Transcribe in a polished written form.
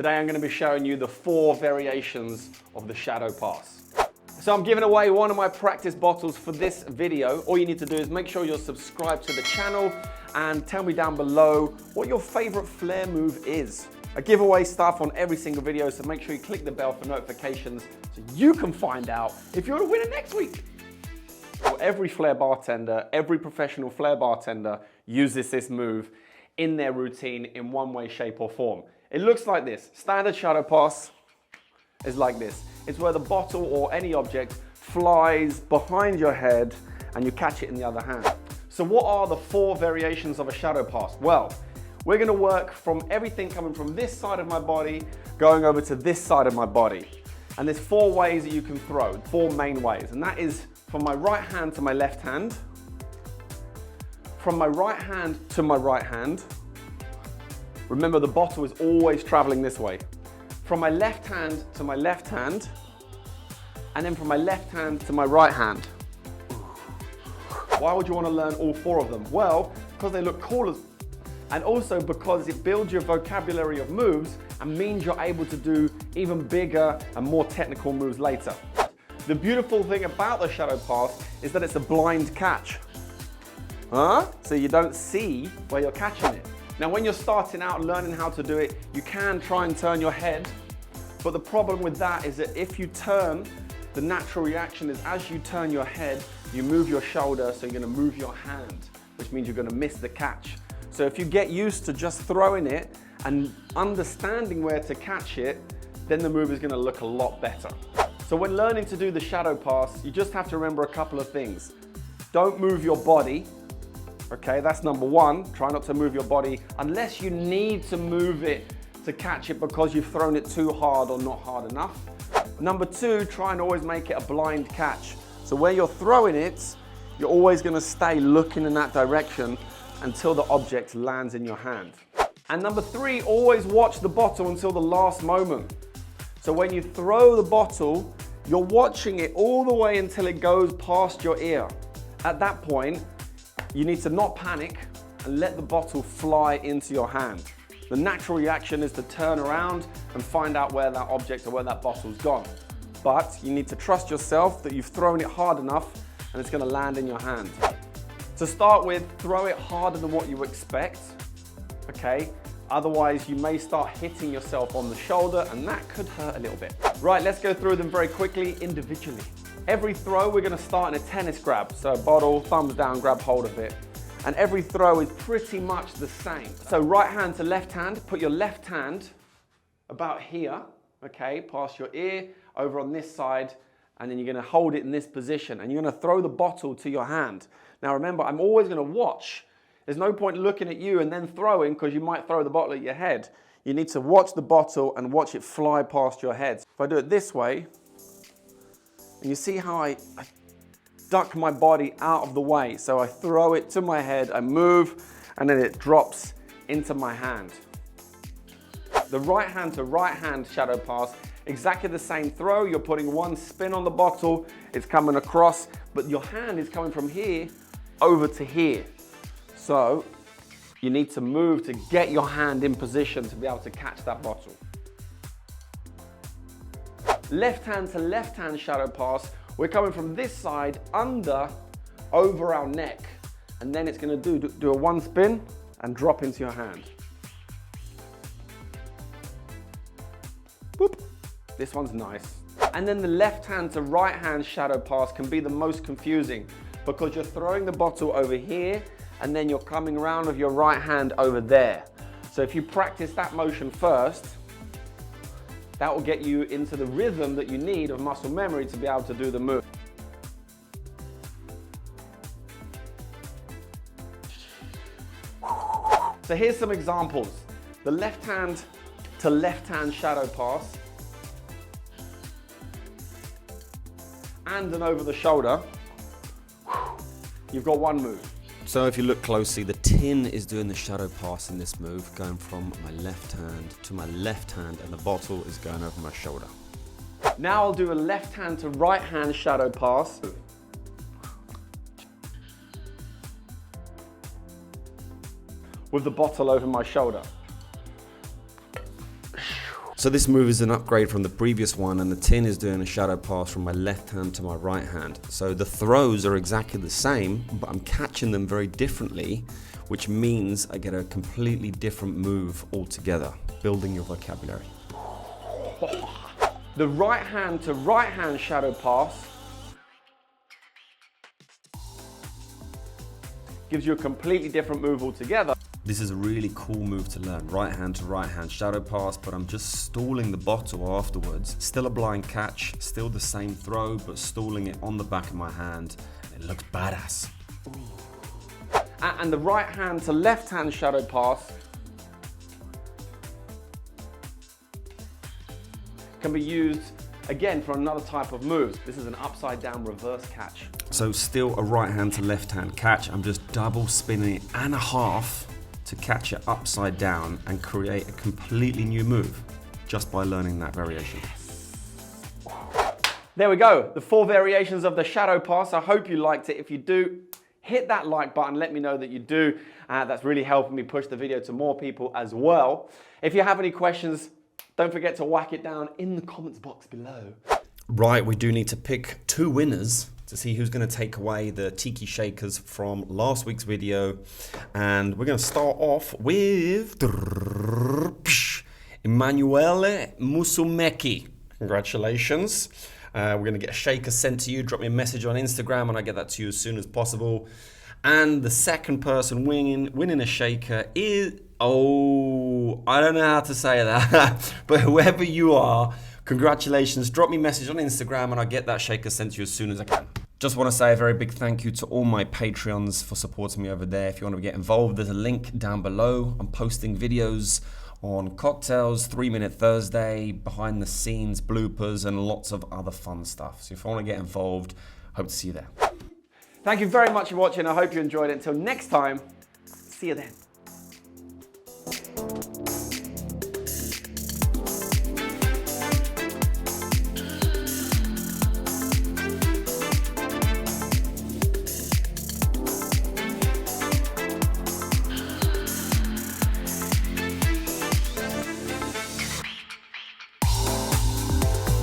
Today I'm going to be showing you the 4 variations of the shadow pass. So I'm giving away one of my practice bottles for this video. All you need to do is make sure you're subscribed to the channel and tell me down below what your favorite flair move is. I give away stuff on every single video, so make sure you click the bell for notifications so you can find out if you're the winner next week. Well, every flair bartender, every professional flair bartender uses this move in their routine in one way, shape or form. It looks like this. Standard shadow pass is like this. It's where the bottle or any object flies behind your head and you catch it in the other hand. So what are the 4 variations of a shadow pass? Well, we're gonna work from everything coming from this side of my body, going over to this side of my body. And there's 4 ways that you can throw, 4 main ways. And that is from my right hand to my left hand, from my right hand to my right hand. Remember, the bottle is always traveling this way. From my left hand to my left hand, and then from my left hand to my right hand. Why would you want to learn all 4 of them? Well, because they look cool, and also because it builds your vocabulary of moves and means you're able to do even bigger and more technical moves later. The beautiful thing about the shadow pass is that it's a blind catch. So you don't see where you're catching it. Now, when you're starting out learning how to do it, you can try and turn your head, but the problem with that is that if you turn, the natural reaction is as you turn your head, you move your shoulder, so you're gonna move your hand, which means you're gonna miss the catch. So if you get used to just throwing it and understanding where to catch it, then the move is gonna look a lot better. So when learning to do the shadow pass, you just have to remember a couple of things. Don't move your body. Okay, that's number 1. Try not to move your body unless you need to move it to catch it because you've thrown it too hard or not hard enough. Number 2, try and always make it a blind catch. So where you're throwing it, you're always going to stay looking in that direction until the object lands in your hand. And number 3, always watch the bottle until the last moment. So when you throw the bottle, you're watching it all the way until it goes past your ear. At that point, you need to not panic and let the bottle fly into your hand. The natural reaction is to turn around and find out where that object or where that bottle's gone. But you need to trust yourself that you've thrown it hard enough and it's gonna land in your hand. To start with, throw it harder than what you expect, okay? Otherwise, you may start hitting yourself on the shoulder and that could hurt a little bit. Right, let's go through them very quickly individually. Every throw, we're gonna start in a tennis grab. So bottle, thumbs down, grab hold of it. And every throw is pretty much the same. So right hand to left hand, put your left hand about here, okay, past your ear, over on this side, and then you're gonna hold it in this position, and you're gonna throw the bottle to your hand. Now remember, I'm always gonna watch. There's no point looking at you and then throwing, because you might throw the bottle at your head. You need to watch the bottle and watch it fly past your head. If I do it this way, and you see how I duck my body out of the way. So I throw it to my head, I move, and then it drops into my hand. The right hand to right hand shadow pass, exactly the same throw. You're putting 1 spin on the bottle, it's coming across, but your hand is coming from here over to here. So you need to move to get your hand in position to be able to catch that bottle. Left hand to left hand shadow pass, we're coming from this side under, over our neck. And then it's gonna do a 1 spin and drop into your hand. Boop. This one's nice. And then the left hand to right hand shadow pass can be the most confusing because you're throwing the bottle over here and then you're coming around with your right hand over there. So if you practice that motion first, that will get you into the rhythm that you need of muscle memory to be able to do the move. So here's some examples. The left hand to left hand shadow pass and an over the shoulder. You've got 1 move. So if you look closely, the tin is doing the shadow pass in this move, going from my left hand to my left hand, and the bottle is going over my shoulder. Now I'll do a left hand to right hand shadow pass. With the bottle over my shoulder. So this move is an upgrade from the previous one, and the tin is doing a shadow pass from my left hand to my right hand. So the throws are exactly the same, but I'm catching them very differently, which means I get a completely different move altogether, building your vocabulary. The right hand to right hand shadow pass gives you a completely different move altogether. This is a really cool move to learn, right hand to right hand shadow pass, but I'm just stalling the bottle afterwards. Still a blind catch, still the same throw, but stalling it on the back of my hand. It looks badass. And the right hand to left hand shadow pass can be used again for another type of moves. This is an upside down reverse catch. So still a right hand to left hand catch. I'm just double spinning it and a half to catch it upside down and create a completely new move just by learning that variation. There we go, the 4 variations of the shadow pass. I hope you liked it. If you do, hit that like button, let me know that you do. That's really helping me push the video to more people as well. If you have any questions, don't forget to whack it down in the comments box below. Right, we do need to pick 2 winners to see who's going to take away the tiki shakers from last week's video. And we're going to start off with Emanuele Musumeci. Congratulations. We're going to get a shaker sent to you. Drop me a message on Instagram and I'll get that to you as soon as possible. And the second person winning a shaker is, oh, I don't know how to say that, but whoever you are, congratulations. Drop me a message on Instagram and I'll get that shaker sent to you as soon as I can. Just want to say a very big thank you to all my Patreons for supporting me over there. If you want to get involved, there's a link down below. I'm posting videos on cocktails, 3-Minute Thursday, behind the scenes bloopers, and lots of other fun stuff. So if you want to get involved, hope to see you there. Thank you very much for watching. I hope you enjoyed it. Until next time, see you then.